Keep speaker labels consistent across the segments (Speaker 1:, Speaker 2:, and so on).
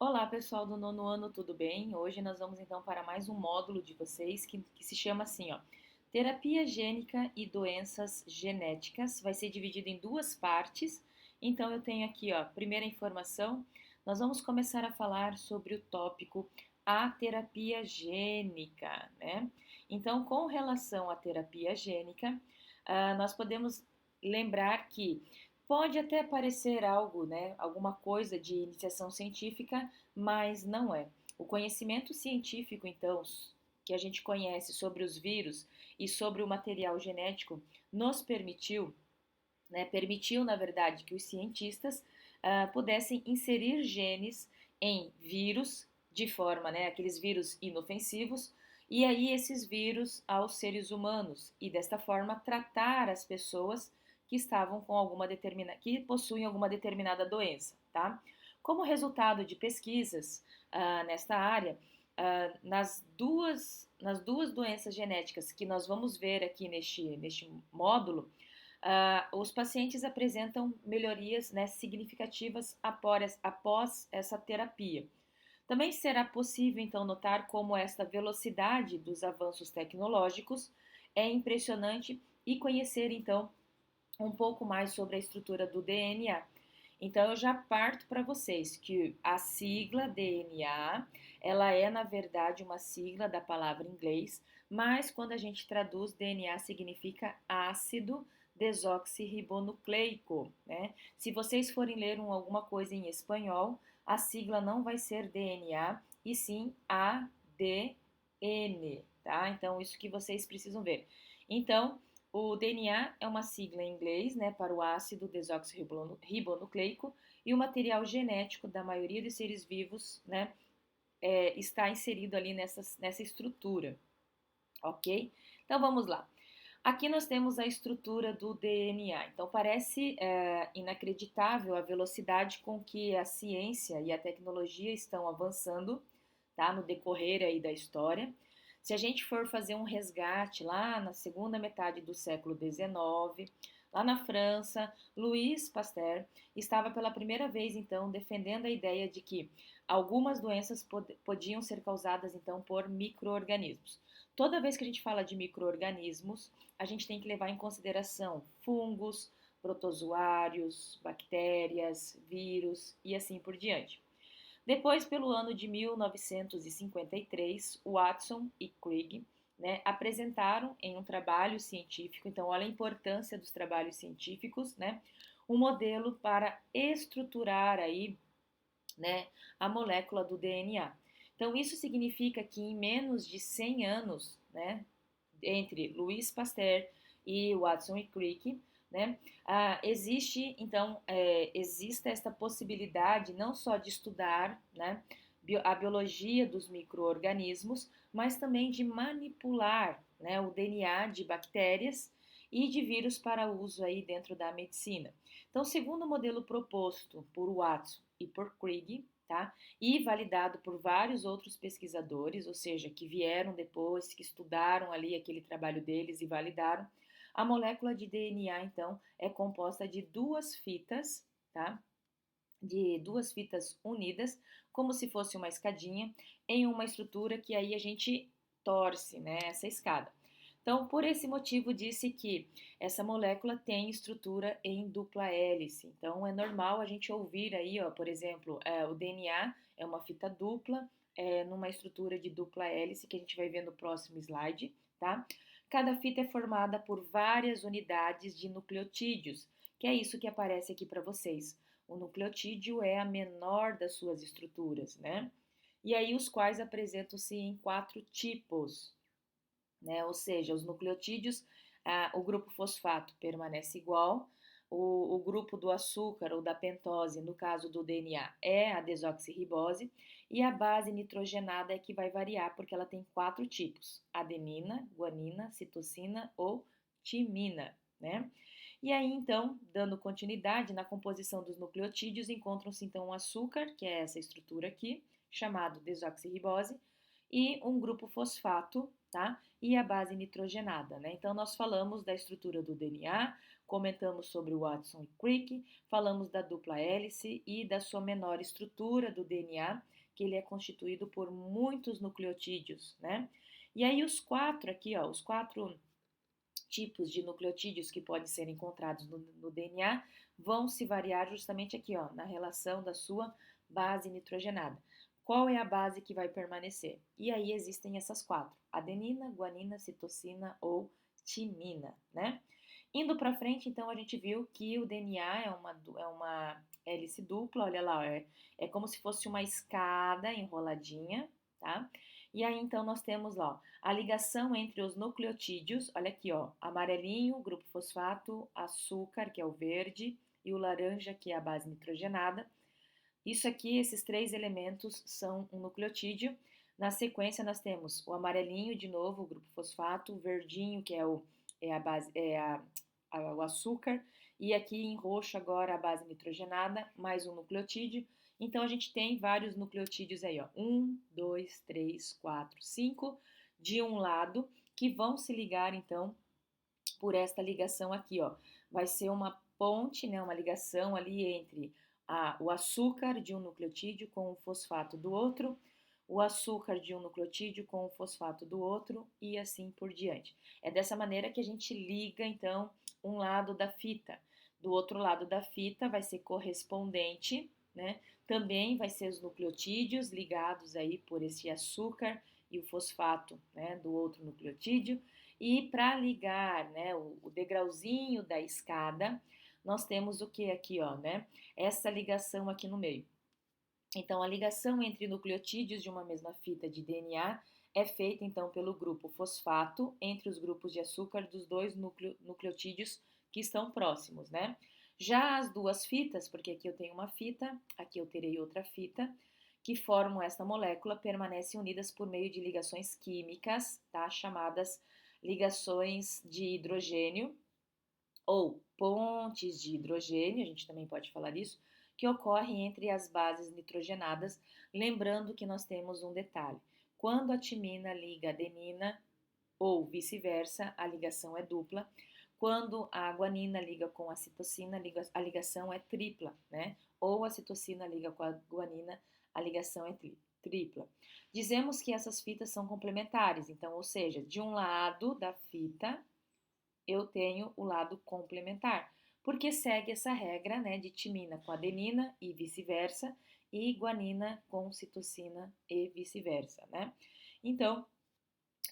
Speaker 1: Olá, pessoal do nono ano, tudo bem? Hoje nós vamos então para mais um módulo de vocês que se chama assim, ó, Terapia Gênica e Doenças Genéticas. Vai ser dividido em duas partes. Então eu tenho aqui, ó, primeira informação, nós vamos começar a falar sobre o tópico a terapia gênica, né? Então, com relação à terapia gênica, nós podemos lembrar que pode até parecer algo, né, alguma coisa de iniciação científica, mas não é. O conhecimento científico, então, que a gente conhece sobre os vírus e sobre o material genético, nos permitiu, né, permitiu, na verdade, que os cientistas pudessem inserir genes em vírus de forma, né, aqueles vírus inofensivos, e aí esses vírus aos seres humanos, e desta forma tratar as pessoas que estavam com que possuem alguma determinada doença, tá? Como resultado de pesquisas nesta área, nas duas doenças genéticas que nós vamos ver aqui neste módulo, os pacientes apresentam melhorias, né, significativas após essa terapia. Também será possível, então, notar como esta velocidade dos avanços tecnológicos é impressionante e conhecer, então, um pouco mais sobre a estrutura do DNA. Então eu já parto para vocês que a sigla DNA, ela é na verdade uma sigla da palavra em inglês, mas quando a gente traduz DNA significa ácido desoxirribonucleico, né? Se vocês forem ler alguma coisa em espanhol, a sigla não vai ser DNA e sim ADN, tá? Então isso que vocês precisam ver. Então, o DNA é uma sigla em inglês, né, para o ácido desoxirribonucleico e o material genético da maioria dos seres vivos, né, está inserido ali nessa estrutura, ok? Então vamos lá. Aqui nós temos a estrutura do DNA. Então parece inacreditável a velocidade com que a ciência e a tecnologia estão avançando, tá, no decorrer aí da história. Se a gente for fazer um resgate lá na segunda metade do século XIX, lá na França, Louis Pasteur estava pela primeira vez então defendendo a ideia de que algumas doenças podiam ser causadas então por micro-organismos. Toda vez que a gente fala de micro-organismos, a gente tem que levar em consideração fungos, protozoários, bactérias, vírus e assim por diante. Depois, pelo ano de 1953, Watson e Crick, né, apresentaram em um trabalho científico, então olha a importância dos trabalhos científicos, né, um modelo para estruturar aí, né, a molécula do DNA. Então isso significa que em menos de 100 anos, né, entre Louis Pasteur e Watson e Crick, né? Existe, então, existe esta possibilidade não só de estudar, né, a biologia dos micro-organismos, mas também de manipular, né, o DNA de bactérias e de vírus para uso aí dentro da medicina. Então, segundo o modelo proposto por Watson e por Crick, tá? E validado por vários outros pesquisadores, ou seja, que vieram depois, que estudaram ali aquele trabalho deles e validaram. A molécula de DNA, então, é composta de duas fitas, tá? De duas fitas unidas, como se fosse uma escadinha, em uma estrutura que aí a gente torce, né, essa escada. Então, por esse motivo, disse que essa molécula tem estrutura em dupla hélice. Então, é normal a gente ouvir aí, ó, por exemplo, o DNA é uma fita dupla, numa estrutura de dupla hélice, que a gente vai ver no próximo slide, tá? Cada fita é formada por várias unidades de nucleotídeos, que é isso que aparece aqui para vocês. O nucleotídeo é a menor das suas estruturas, né? E aí os quais apresentam-se em quatro tipos, né? Ou seja, os nucleotídeos, o grupo fosfato permanece igual, o grupo do açúcar ou da pentose, no caso do DNA, é a desoxirribose, e a base nitrogenada é que vai variar, porque ela tem quatro tipos: adenina, guanina, citosina ou timina, né? E aí, então, dando continuidade na composição dos nucleotídeos, encontram-se então o açúcar, que é essa estrutura aqui, chamado desoxirribose, e um grupo fosfato, tá? E a base nitrogenada, né? Então, nós falamos da estrutura do DNA, comentamos sobre o Watson e Crick, falamos da dupla hélice e da sua menor estrutura do DNA, que ele é constituído por muitos nucleotídeos, né? E aí os quatro aqui, ó, os quatro tipos de nucleotídeos que podem ser encontrados no DNA vão se variar justamente aqui, ó, na relação da sua base nitrogenada. Qual é a base que vai permanecer? E aí existem essas quatro: adenina, guanina, citosina ou timina, né? Indo para frente, então, a gente viu que o DNA é uma hélice dupla, olha lá, é como se fosse uma escada enroladinha, tá? E aí, então, nós temos lá, ó, a ligação entre os nucleotídeos, olha aqui, ó, amarelinho, grupo fosfato, açúcar, que é o verde, e o laranja, que é a base nitrogenada. Isso aqui, esses três elementos são um nucleotídeo. Na sequência, nós temos o amarelinho, de novo, o grupo fosfato, o verdinho, que é a base, o açúcar, e aqui em roxo agora a base nitrogenada, mais um nucleotídeo. Então, a gente tem vários nucleotídeos aí, ó, 1, 2, 3, 4, 5, de um lado, que vão se ligar, então, por esta ligação aqui, ó. Vai ser uma ponte, né, uma ligação ali entre o açúcar de um nucleotídeo com o fosfato do outro, o açúcar de um nucleotídeo com o fosfato do outro e assim por diante. É dessa maneira que a gente liga, então, um lado da fita. Do outro lado da fita vai ser correspondente, né? Também vai ser os nucleotídeos ligados aí por esse açúcar e o fosfato, né, do outro nucleotídeo. E para ligar, né, o degrauzinho da escada, nós temos o que aqui, ó, né? Essa ligação aqui no meio. Então, a ligação entre nucleotídeos de uma mesma fita de DNA é feita então pelo grupo fosfato entre os grupos de açúcar dos dois nucleotídeos que estão próximos, né? Já as duas fitas, porque aqui eu tenho uma fita, aqui eu terei outra fita, que formam esta molécula, permanecem unidas por meio de ligações químicas, tá? Chamadas ligações de hidrogênio ou pontes de hidrogênio, a gente também pode falar isso, que ocorrem entre as bases nitrogenadas, lembrando que nós temos um detalhe. Quando a timina liga a adenina ou vice-versa, a ligação é dupla. Quando a guanina liga com a citosina, a ligação é tripla, né? Ou a citosina liga com a guanina, a ligação é tripla. Dizemos que essas fitas são complementares, então, ou seja, de um lado da fita eu tenho o lado complementar, porque segue essa regra, né, de timina com adenina e vice-versa, e guanina com citosina e vice-versa, né? Então,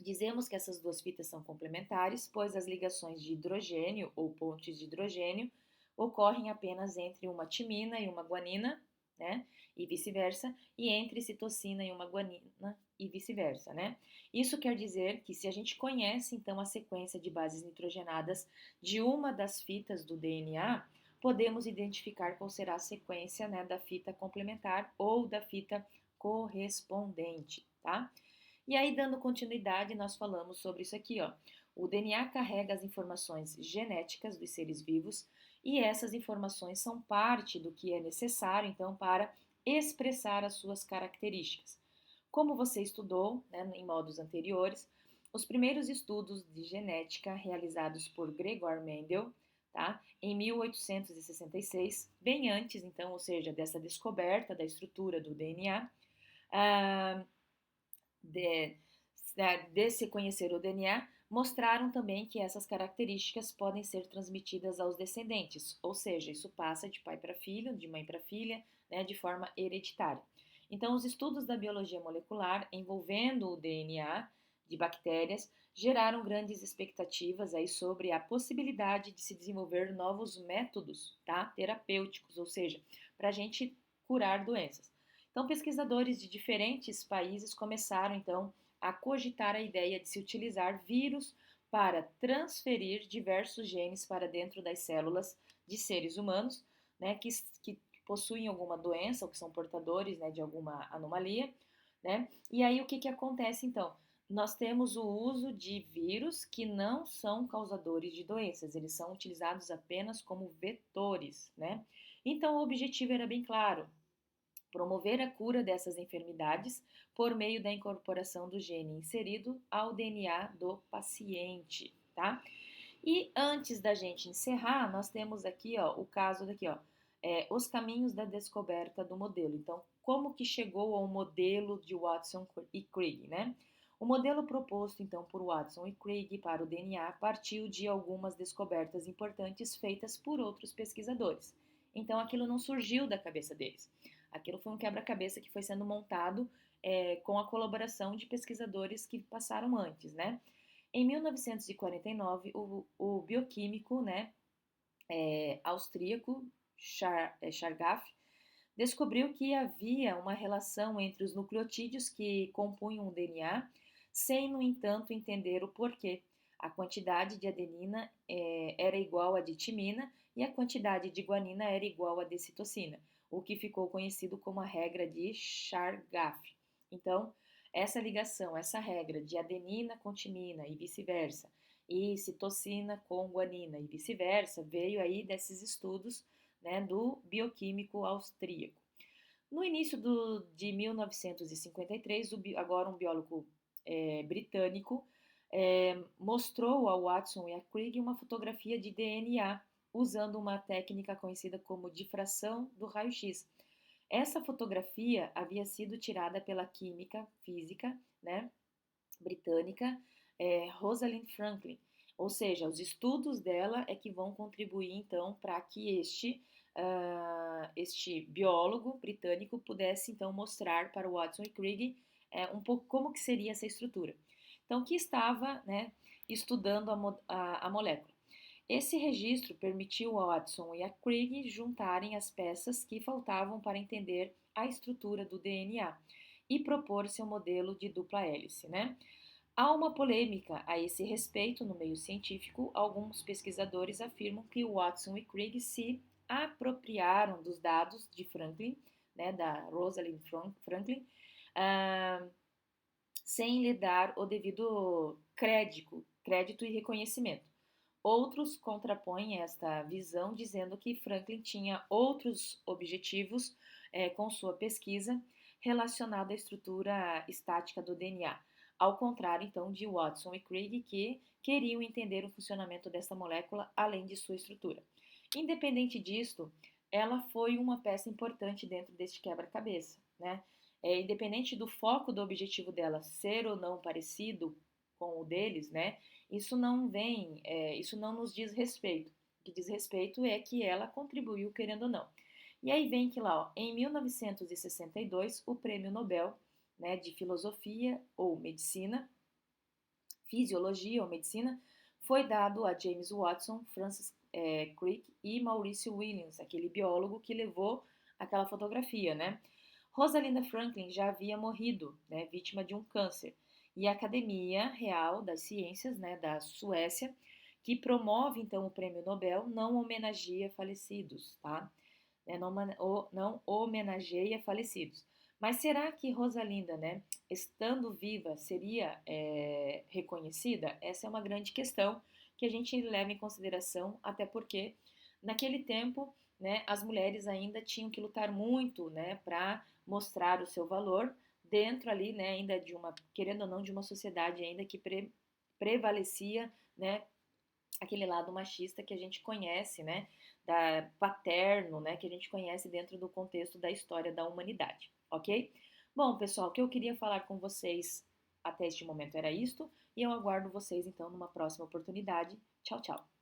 Speaker 1: dizemos que essas duas fitas são complementares, pois as ligações de hidrogênio ou pontes de hidrogênio ocorrem apenas entre uma timina e uma guanina, né? E vice-versa, e entre citosina e uma guanina e vice-versa, né? Isso quer dizer que se a gente conhece então a sequência de bases nitrogenadas de uma das fitas do DNA, podemos identificar qual será a sequência, né, da fita complementar ou da fita correspondente, tá? E aí, dando continuidade, nós falamos sobre isso aqui, ó. O DNA carrega as informações genéticas dos seres vivos e essas informações são parte do que é necessário, então, para expressar as suas características. Como você estudou, né, em modos anteriores, os primeiros estudos de genética realizados por Gregor Mendel, tá, em 1866, bem antes, então, ou seja, dessa descoberta da estrutura do DNA, ah, de, de se conhecer o DNA, mostraram também que essas características podem ser transmitidas aos descendentes, ou seja, isso passa de pai para filho, de mãe para filha, né, de forma hereditária. Então, os estudos da biologia molecular envolvendo o DNA de bactérias geraram grandes expectativas aí sobre a possibilidade de se desenvolver novos métodos, tá, terapêuticos, ou seja, para a gente curar doenças. Então, pesquisadores de diferentes países começaram, então, a cogitar a ideia de se utilizar vírus para transferir diversos genes para dentro das células de seres humanos, né, que possuem alguma doença ou que são portadores, né, de alguma anomalia, né? E aí o que acontece então? Nós temos o uso de vírus que não são causadores de doenças, eles são utilizados apenas como vetores, né? Então o objetivo era bem claro, promover a cura dessas enfermidades por meio da incorporação do gene inserido ao DNA do paciente, tá? E antes da gente encerrar, nós temos aqui, ó, o caso daqui, ó, os caminhos da descoberta do modelo. Então, como que chegou ao modelo de Watson e Crick, né? O modelo proposto, então, por Watson e Crick para o DNA partiu de algumas descobertas importantes feitas por outros pesquisadores. Então, aquilo não surgiu da cabeça deles. Aquilo foi um quebra-cabeça que foi sendo montado com a colaboração de pesquisadores que passaram antes, né? Em 1949, o bioquímico, né, austríaco Chargaff descobriu que havia uma relação entre os nucleotídeos que compunham o DNA, sem, no entanto, entender o porquê. A quantidade de adenina era igual à de timina e a quantidade de guanina era igual à de citocina, o que ficou conhecido como a regra de Chargaff. Então, essa ligação, essa regra de adenina com timina e vice-versa, e citocina com guanina e vice-versa, veio aí desses estudos, né, do bioquímico austríaco. No início de 1953, agora um biólogo britânico mostrou ao Watson e a Crick uma fotografia de DNA usando uma técnica conhecida como difração do raio-x. Essa fotografia havia sido tirada pela química física, né, britânica Rosalind Franklin. Ou seja, os estudos dela é que vão contribuir então para que este biólogo britânico pudesse então mostrar para Watson e Crick um pouco como que seria essa estrutura. Então, que estava, né, estudando a molécula. Esse registro permitiu a Watson e a Crick juntarem as peças que faltavam para entender a estrutura do DNA e propor seu modelo de dupla hélice, né? Há uma polêmica a esse respeito no meio científico. Alguns pesquisadores afirmam que Watson e Crick se apropriaram dos dados de Franklin, né, da Rosalind Franklin, uh, sem lhe dar o devido crédito e reconhecimento. Outros contrapõem esta visão, dizendo que Franklin tinha outros objetivos com sua pesquisa relacionada à estrutura estática do DNA, ao contrário, então, de Watson e Crick, que queriam entender o funcionamento dessa molécula além de sua estrutura. Independente disto, ela foi uma peça importante dentro deste quebra-cabeça, né? Independente do foco do objetivo dela ser ou não parecido com o deles, né? Isso não nos diz respeito. O que diz respeito é que ela contribuiu, querendo ou não. E aí vem que lá, ó, em 1962, o Prêmio Nobel, né, de Filosofia ou Medicina, Fisiologia ou Medicina, foi dado a James Watson, Francis Crick e Maurice Williams, aquele biólogo que levou aquela fotografia, né? Rosalinda Franklin já havia morrido, né, vítima de um câncer, e a Academia Real das Ciências, né, da Suécia, que promove então o Prêmio Nobel, não homenageia falecidos, tá? Não homenageia falecidos. Mas será que Rosalinda, né, estando viva, seria reconhecida? Essa é uma grande questão que a gente leva em consideração, até porque naquele tempo, né, as mulheres ainda tinham que lutar muito, né, para mostrar o seu valor dentro ali, né, ainda de uma, querendo ou não, de uma sociedade ainda que prevalecia, né, aquele lado machista que a gente conhece, né, paterno, né, que a gente conhece dentro do contexto da história da humanidade, ok? Bom, pessoal, o que eu queria falar com vocês até este momento era isto, e eu aguardo vocês então numa próxima oportunidade. Tchau, tchau!